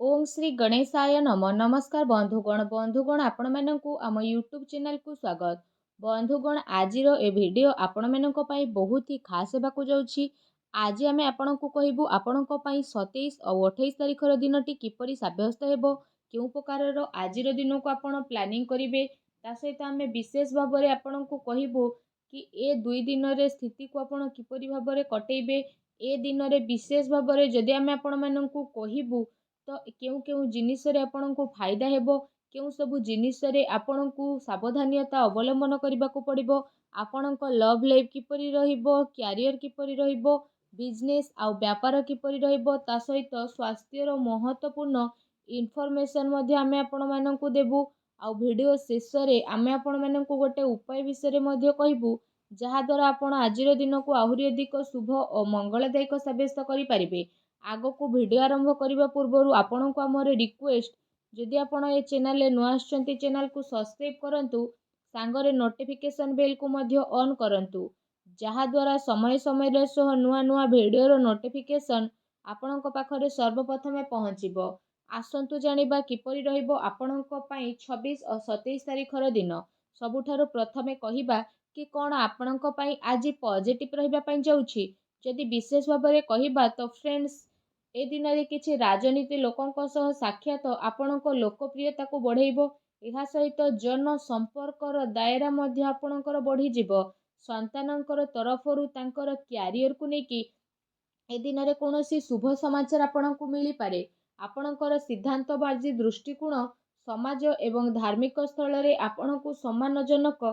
ओम श्री गणेशाय नम नमस्कार बंधुगण आपण मानकु आम यूट्यूब चैनल को स्वागत। बंधुगण आज ए वीडियो आपण मानक पई बहुत ही खास हेबाकु जाउछि। आज आमे आपण को कहबू आपण को पई 27 और 28 तारिख रो दिनटी किपरि साब्यस्त हेबो, केउ प्रकार रो आज रो दिन को आपण प्लानिंग करिवे, ता सहित आमे विशेष भाबरे आपण को कहबू कि ए दुई दिन रे स्थिति को आपण किपरि भाबरे कटेइबे। ए दिन रे विशेष भाबरे जदि आमे आपण मानकु कहबू तो केउ केउ जिनिस रे आपन को फायदा हेबो, केउ सब जिनिस रे आपन को सावधानियता अवलंबन करबा को पड़िबो, आपन को लव लाइफ किपरि रहिबो, कैरियर किपरि रहिबो, बिजनेस आ व्यापार किपरि रहिबो, ता सहित स्वास्थ्य रो महत्वपूर्ण इन्फॉर्मेशन मध्ये आमे आपन मानन को देबू। आ वीडियो शेष रे आमे आपन मानन को गोटे उपाय विषय रे मध्ये कहबू, जहा द्वारा आपन आज रो दिन को आहुरी अधिक शुभ और मंगलदायक साब्यस्त करि परिबे। आगो को वीडियो आरंभ करने पूर्व आपण को आमर रिक्वेस्ट, जदि आपण ए चैनल नुआ आछंती चैनल को सब्सक्राइब करंतु, सांगरे नोटिफिकेशन बेल को मध्य ऑन करंतु, जहा द्वारा समय समय रे सह नुआ नुआ वीडियो रो नोटिफिकेशन आपण को पाखरे सर्वप्रथमे पहुंचीबो। आसंतु जानिबा किपरि रहिबो आपण को पई 26 और 27 तारिख रो दिन। सबुठारो प्रथमे कहिबा कि कोन आपण को पई आज पॉजिटिव रहिबा पई जाउछि। जदि विशेष भाबरे कहिबा तो फ्रेंड्स, ए दिन रे किछि राजनीति लोकंक सह साक्षात आपणक लोकप्रियता को बढ़ेइबो। एहा सहित जन संपर्कर दायरा मध्य आपणकर बढ़ी जिवो। संतानकर तरफरु तांकर कैरियर को नेकी ए दिन रे कोनोसी शुभ समाचार आपणको मिली पारे। आपणकर सिद्धांतबाजी दृष्टिकोण समाज एवं धार्मिक स्थल रे आपणको सम्मानजनक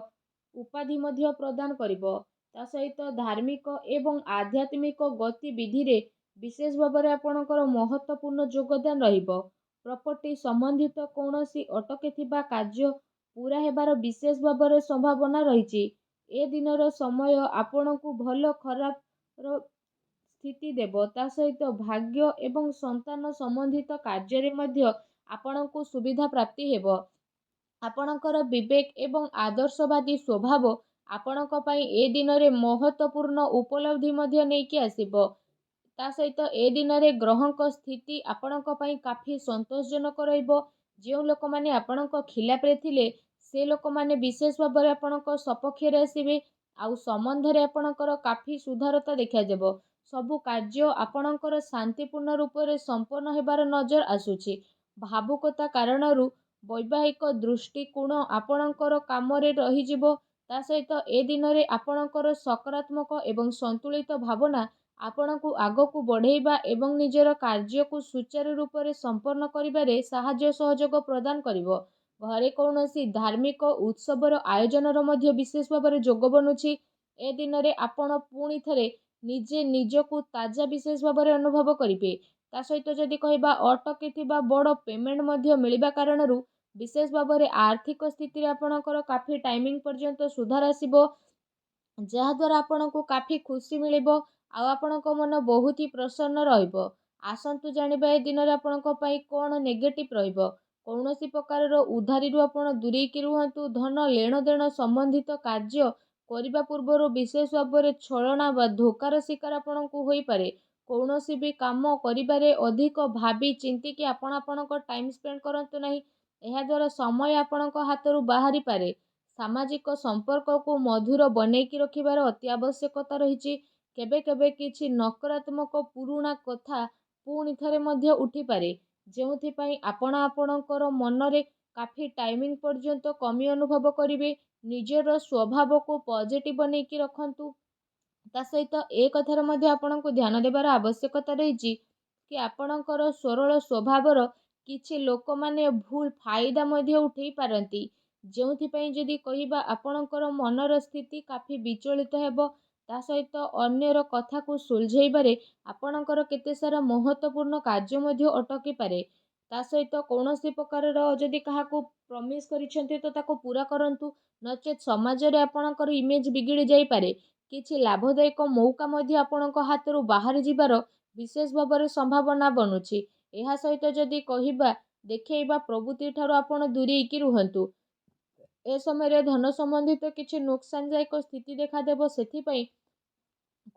उपाधि मध्य प्रदान करिवो। ता सहित धार्मिक एवं आध्यात्मिक गतिविधि रे विशेष भाबरे आपणकर महत्वपूर्ण योगदान रहिबो। प्रॉपर्टी संबंधित कोनोसी अटके थिबा कार्य पूरा हेबार विशेष भाबरे संभावना रहिछि। ए दिनर समय आपणको भलो खराब रो स्थिति देव। ता सहित भाग्य एवं संतान संबंधित कार्य रे मध्य आपणको सुविधा प्राप्ति हेबो। आपणकर विवेक एवं आदर्शवादी स्वभाव आपणक पई ए दिन रे महत्वपूर्ण उपलब्धि मध्य नेकी आसीबो। ता सहित ए दिन रे ग्रहक स्थिति आपणक पई काफी संतोषजनक रहिबो। जे लोक माने आपणक खिलाफ रे थिले से लोक माने विशेष भाबरे आपणक सपक्ष रे आसीबे। आउ संबंध रे आपणकर काफी सुधारता देखा देबो। सबु कार्य आपणकर शांतिपूर्ण रूप रे संपन्न हेबार नजर आसुछि। भावुकता कारणरू वैवाहिक दृष्टिकोण आपणकर काम रे रही जिवो। ता सहित ए दिन रे आपणकर सकारात्मक एवं संतुलित भावना आपणको आगको बढ़ेइबा एवं निजर कार्य को सुचारू रूप से संपन्न करिबारे साहाय्य सहयोग प्रदान करिवो। घरे कौनसी धार्मिक उत्सवर आयोजन मध्य विशेष भाव में जोग बनुछि। ए दिन रे आपण पुणी थरे निजे निजको ताजा विशेष भाव में अनुभव करिवे। ता सहित जदि कहबा अटकी थिबा बड़ पेमेंट मध्य मिलिबा कारणरू विशेष भाव में आर्थिक स्थिति रे आपणकर काफी टाइमिंग पर्यंत सुधार आसीबो, जहा द्वारा आपणको काफी खुशी मिलिबो। आ आपणको मन बहुत ही प्रसन्न रहिबो। आसंतु जानिबा ए दिन रे आपणको पई कोन नेगेटिव रहिबो। कौनसी प्रकार रो उधारी रु आपण दूरी की रुहंतु। धन लेन देन संबंधित कार्य करिबा पूर्व विशेष भाव में छलना बा धोकार शिकार आपणको होई पारे। कौनसी भी काम करिबारे अधिक भाबी चिंती कि आपण आपणको टाइम स्पेंड करंतु नाही। एहा द्वारा समय आपणको हातरू बाहरी पारे। सामाजिक संपर्क को मधुर बनैकी रखिबार अति आवश्यकता रहिछि। केबे केबे किछि नकारात्मक पुरुणा कथा पुणी थरे मध्य उठी पारे, जेउथि पई आपण आपणकर मनरे काफी टाइमिंग पर्यंत कमी अनुभव करिवे। निजर स्वभाव को पॉजिटिव बनैकी रखंतु। ता सहित ए कथार मध्य आपणको ध्यान देबार आवश्यकता रहिछि कि आपणकर सरल स्वभावर किछि लोक माने भूल फायदा मध्य उठेई पारंती। जेउथि पई जदि कहिबा आपणकर मनर स्थिति काफी विचलित हेबो। ता सहित अन्यर कथा को सुलझेइबारे आपणकर केते सारा महत्वपूर्ण कार्य मध्य अटकी पारे। ता सहित कौनसी प्रकार जदि काहाको प्रमिस करिसेंती तो ताको पूरा करंतु, नचेत समाज रे आपणकर इमेज बिगिड़ी जाई पारे। किछि लाभदायक मौका मध्य आपणक हातरू बाहरी जिबार विशेष भाव में संभावना बनुछि। एहा सहित जदि कहिबा देखैबा प्रवृत्ति ठारू आपण दूरी की रुहंतु। ए समय रे धन संबंधित किछि नुकसानदायक स्थिति देखा देबो। सेथिपई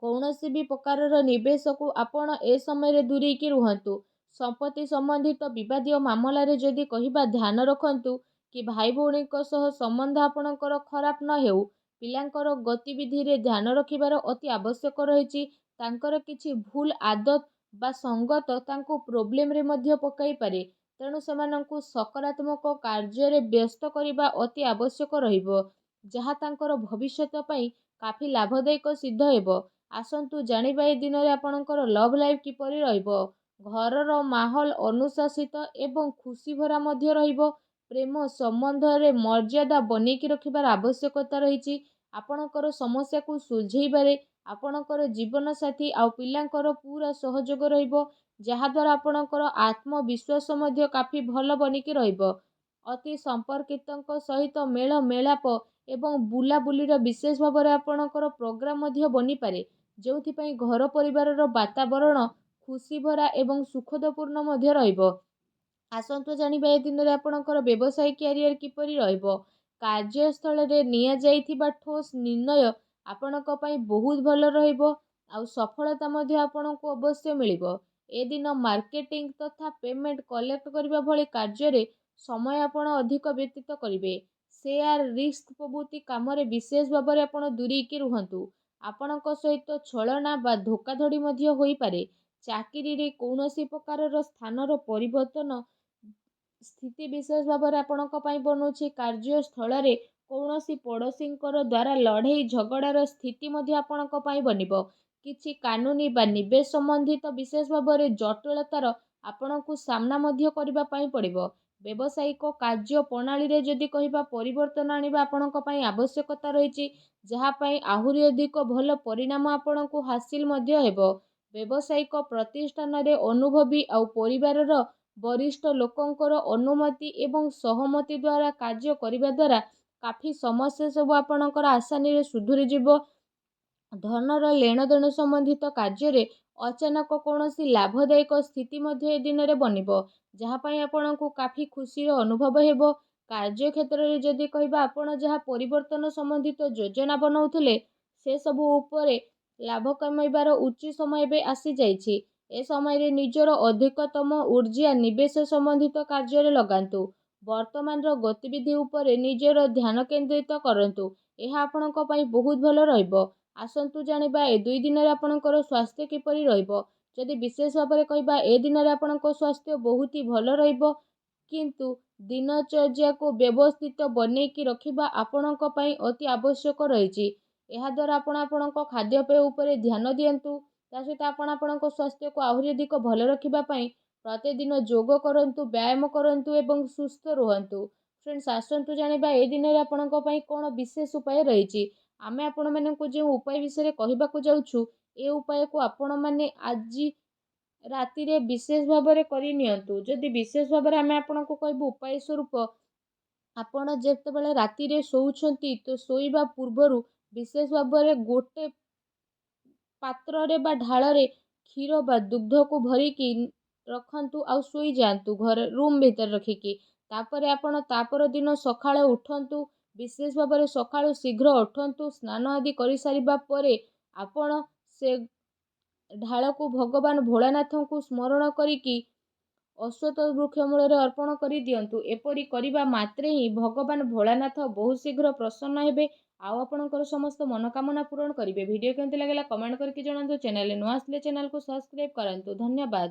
कौनसी भी प्रकार निवेश को आपण ए समय रे दूरी की रुहंतु। ସମ୍ପତ୍ତି ସମ୍ବନ୍ଧିତ ବିବାଦୀୟ ମାମଲାରେ ଯଦି କହିବା ଧ୍ୟାନ ରଖନ୍ତୁ କି ଭାଇ ଭଉଣୀଙ୍କ ସହ ସମ୍ବନ୍ଧ ଆପଣଙ୍କର ଖରାପ ନ ହେଉ। ପିଲାଙ୍କର ଗତିବିଧିରେ ଧ୍ୟାନ ରଖିବାର ଅତି ଆବଶ୍ୟକ ରହିଛି। ତାଙ୍କର କିଛି ଭୁଲ ଆଦତ ବା ସଙ୍ଗତ ତାଙ୍କୁ ପ୍ରୋବ୍ଲେମରେ ମଧ୍ୟ ପକାଇ ପାରେ। ତେଣୁ ସେମାନଙ୍କୁ ସକାରାତ୍ମକ କାର୍ଯ୍ୟରେ ବ୍ୟସ୍ତ କରିବା ଅତି ଆବଶ୍ୟକ ରହିବ, ଯାହା ତାଙ୍କର ଭବିଷ୍ୟତ ପାଇଁ କାଫି ଲାଭଦାୟକ ସିଦ୍ଧ ହେବ। ଆସନ୍ତୁ ଜାଣିବା ଏ ଦିନରେ ଆପଣଙ୍କର ଲଭ୍ ଲାଇଫ୍ କିପରି ରହିବ। ଘରର ମାହୋଲ ଅନୁଶାସିତ ଏବଂ ଖୁସି ଭରା ମଧ୍ୟ ରହିବ। ପ୍ରେମ ସମ୍ବନ୍ଧରେ ମର୍ଯ୍ୟାଦା ବନେଇକି ରଖିବାର ଆବଶ୍ୟକତା ରହିଛି। ଆପଣଙ୍କର ସମସ୍ୟାକୁ ସୁଲଝେଇବାରେ ଆପଣଙ୍କର ଜୀବନସାଥୀ ଆଉ ପିଲାଙ୍କର ପୁରା ସହଯୋଗ ରହିବ, ଯାହାଦ୍ୱାରା ଆପଣଙ୍କର ଆତ୍ମବିଶ୍ୱାସ ମଧ୍ୟ କାଫି ଭଲ ବନିକି ରହିବ। ଅତି ସମ୍ପର୍କିତଙ୍କ ସହିତ ମେଳ ମେଳାପ ଏବଂ ବୁଲାବୁଲିର ବିଶେଷ ଭାବରେ ଆପଣଙ୍କର ପ୍ରୋଗ୍ରାମ ମଧ୍ୟ ବନିପାରେ, ଯେଉଁଥିପାଇଁ ଘର ପରିବାରର ବାତାବରଣ ଖୁସି ଭରା ଏବଂ ସୁଖଦପୂର୍ଣ୍ଣ ମଧ୍ୟ ରହିବ। ଆସନ୍ତୁ ଜାଣିବା ଏ ଦିନରେ ଆପଣଙ୍କର ବ୍ୟବସାୟ କ୍ୟାରିୟର କିପରି ରହିବ। କାର୍ଯ୍ୟସ୍ଥଳରେ ନିଆଯାଇଥିବା ଠୋସ୍ ନିର୍ଣ୍ଣୟ ଆପଣଙ୍କ ପାଇଁ ବହୁତ ଭଲ ରହିବ, ଆଉ ସଫଳତା ମଧ୍ୟ ଆପଣଙ୍କୁ ଅବଶ୍ୟ ମିଳିବ। ଏ ଦିନ ମାର୍କେଟିଂ ତଥା ପେମେଣ୍ଟ କଲେକ୍ଟ କରିବା ଭଳି କାର୍ଯ୍ୟରେ ସମୟ ଆପଣ ଅଧିକ ବ୍ୟତୀତ କରିବେ। ସେୟାର ରିସ୍କ ପ୍ରଭୃତି କାମରେ ବିଶେଷ ଭାବରେ ଆପଣ ଦୂରେଇକି ରୁହନ୍ତୁ। ଆପଣଙ୍କ ସହିତ ଛଳନା ବା ଧୋକାଧଡ଼ି ମଧ୍ୟ ହୋଇପାରେ। ଚାକିରିରେ କୌଣସି ପ୍ରକାରର ସ୍ଥାନର ପରିବର୍ତ୍ତନ ସ୍ଥିତି ବିଶେଷ ଭାବରେ ଆପଣଙ୍କ ପାଇଁ ବନୁଛି। କାର୍ଯ୍ୟସ୍ଥଳରେ କୌଣସି ପଡ଼ୋଶୀଙ୍କର ଦ୍ୱାରା ଲଢ଼େଇ ଝଗଡ଼ାର ସ୍ଥିତି ମଧ୍ୟ ଆପଣଙ୍କ ପାଇଁ ବନିବ। କିଛି କାନୁନି ବା ନିବେଶ ସମ୍ବନ୍ଧିତ ବିଶେଷ ଭାବରେ ଜଟିଳତାର ଆପଣଙ୍କୁ ସାମ୍ନା ମଧ୍ୟ କରିବା ପାଇଁ ପଡ଼ିବ। ବ୍ୟବସାୟିକ କାର୍ଯ୍ୟ ପ୍ରଣାଳୀରେ ଯଦି କହିବା ପରିବର୍ତ୍ତନ ଆଣିବା ଆପଣଙ୍କ ପାଇଁ ଆବଶ୍ୟକତା ରହିଛି, ଯାହା ପାଇଁ ଆହୁରି ଅଧିକ ଭଲ ପରିଣାମ ଆପଣଙ୍କୁ ହାସିଲ ମଧ୍ୟ ହେବ। ବ୍ୟବସାୟିକ ପ୍ରତିଷ୍ଠାନରେ ଅନୁଭବୀ ଆଉ ପରିବାରର ବରିଷ୍ଠ ଲୋକଙ୍କର ଅନୁମତି ଏବଂ ସହମତି ଦ୍ୱାରା କାର୍ଯ୍ୟ କରିବା ଦ୍ୱାରା କାଫି ସମସ୍ୟା ସବୁ ଆପଣଙ୍କର ଆସାନୀରେ ସୁଧୁରିଯିବ। ଧନର ଲେଣଦେଣ ସମ୍ବନ୍ଧିତ କାର୍ଯ୍ୟରେ ଅଚାନକ କୌଣସି ଲାଭଦାୟକ ସ୍ଥିତି ମଧ୍ୟ ଏ ଦିନରେ ବନିବ, ଯାହା ପାଇଁ ଆପଣଙ୍କୁ କାଫି ଖୁସିର ଅନୁଭବ ହେବ। କାର୍ଯ୍ୟକ୍ଷେତ୍ରରେ ଯଦି କହିବା ଆପଣ ଯାହା ପରିବର୍ତ୍ତନ ସମ୍ବନ୍ଧିତ ଯୋଜନା ବନାଉଥିଲେ, ସେସବୁ ଉପରେ ଲାଭ କମାଇବାର ଉଚିତ ସମୟ ଏବେ ଆସିଯାଇଛି। ଏ ସମୟରେ ନିଜର ଅଧିକତମ ଊର୍ଜା ନିବେଶ ସମ୍ବନ୍ଧିତ କାର୍ଯ୍ୟରେ ଲଗାନ୍ତୁ। ବର୍ତ୍ତମାନର ଗତିବିଧି ଉପରେ ନିଜର ଧ୍ୟାନ କେନ୍ଦ୍ରିତ କରନ୍ତୁ, ଏହା ଆପଣଙ୍କ ପାଇଁ ବହୁତ ଭଲ ରହିବ। ଆସନ୍ତୁ ଜାଣିବା ଏ 2 ଦିନରେ ଆପଣଙ୍କର ସ୍ୱାସ୍ଥ୍ୟ କିପରି ରହିବ। ଯଦି ବିଶେଷ ଭାବରେ କହିବା ଏ ଦିନରେ ଆପଣଙ୍କ ସ୍ୱାସ୍ଥ୍ୟ ବହୁତ ହି ଭଲ ରହିବ, କିନ୍ତୁ ଦିନଚର୍ଯ୍ୟାକୁ ବ୍ୟବସ୍ଥିତ ବନେଇକି ରଖିବା ଆପଣଙ୍କ ପାଇଁ ଅତି ଆବଶ୍ୟକ ରହିଛି। ଏହାଦ୍ୱାରା ଆପଣ ଆପଣଙ୍କ ଖାଦ୍ୟପେୟ ଉପରେ ଧ୍ୟାନ ଦିଅନ୍ତୁ। ତା ସହିତ ଆପଣ ଆପଣଙ୍କ ସ୍ୱାସ୍ଥ୍ୟକୁ ଆହୁରି ଅଧିକ ଭଲ ରଖିବା ପାଇଁ ପ୍ରତିଦିନ ଯୋଗ କରନ୍ତୁ, ବ୍ୟାୟାମ କରନ୍ତୁ ଏବଂ ସୁସ୍ଥ ରୁହନ୍ତୁ। ଫ୍ରେଣ୍ଡସ୍, ଆସନ୍ତୁ ଜାଣିବା ଏ ଦିନରେ ଆପଣଙ୍କ ପାଇଁ କ'ଣ ବିଶେଷ ଉପାୟ ରହିଛି। ଆମେ ଆପଣମାନଙ୍କୁ ଯେଉଁ ଉପାୟ ବିଷୟରେ କହିବାକୁ ଯାଉଛୁ, ଏ ଉପାୟକୁ ଆପଣମାନେ ଆଜି ରାତିରେ ବିଶେଷ ଭାବରେ କରିନିଅନ୍ତୁ। ଯଦି ବିଶେଷ ଭାବରେ ଆମେ ଆପଣଙ୍କୁ କହିବୁ ଉପାୟ ସ୍ୱରୂପ, ଆପଣ ଯେତେବେଳେ ରାତିରେ ଶୋଉଛନ୍ତି ତ ଶୋଇବା ପୂର୍ବରୁ ବିଶେଷ ଭାବରେ ଗୋଟେ ପାତ୍ରରେ ବା ଢାଳରେ କ୍ଷୀର ବା ଦୁଗ୍ଧକୁ ଭରିକି ରଖନ୍ତୁ ଆଉ ଶୋଇଯାଆନ୍ତୁ ଘରେ ରୁମ୍ ଭିତରେ ରଖିକି। ତାପରେ ଆପଣ ତାପର ଦିନ ସକାଳେ ଉଠନ୍ତୁ। ବିଶେଷ ଭାବରେ ସକାଳୁ ଶୀଘ୍ର ଉଠନ୍ତୁ। ସ୍ନାନ ଆଦି କରିସାରିବା ପରେ ଆପଣ ସେ ଢାଳକୁ ଭଗବାନ ଭୋଳାନାଥଙ୍କୁ ସ୍ମରଣ କରିକି ଅଶ୍ୱତ୍ଥ ବୃକ୍ଷ ମୂଳରେ ଅର୍ପଣ କରିଦିଅନ୍ତୁ। ଏପରି କରିବା ମାତ୍ରେ ହିଁ ଭଗବାନ ଭୋଳାନାଥ ବହୁତ ଶୀଘ୍ର ପ୍ରସନ୍ନ ହେବେ ଆଉ ଆପଣଙ୍କର ସମସ୍ତ ମନୋକାମନା ପୂରଣ କରିବେ। ଭିଡ଼ିଓ କେମିତି ଲାଗିଲା କମେଣ୍ଟ କରିକି ଜଣାନ୍ତୁ। ଚ୍ୟାନେଲରେ ନୂଆ ଆସିଲେ ଚ୍ୟାନେଲକୁ ସବସ୍କ୍ରାଇବ୍ କରନ୍ତୁ। ଧନ୍ୟବାଦ।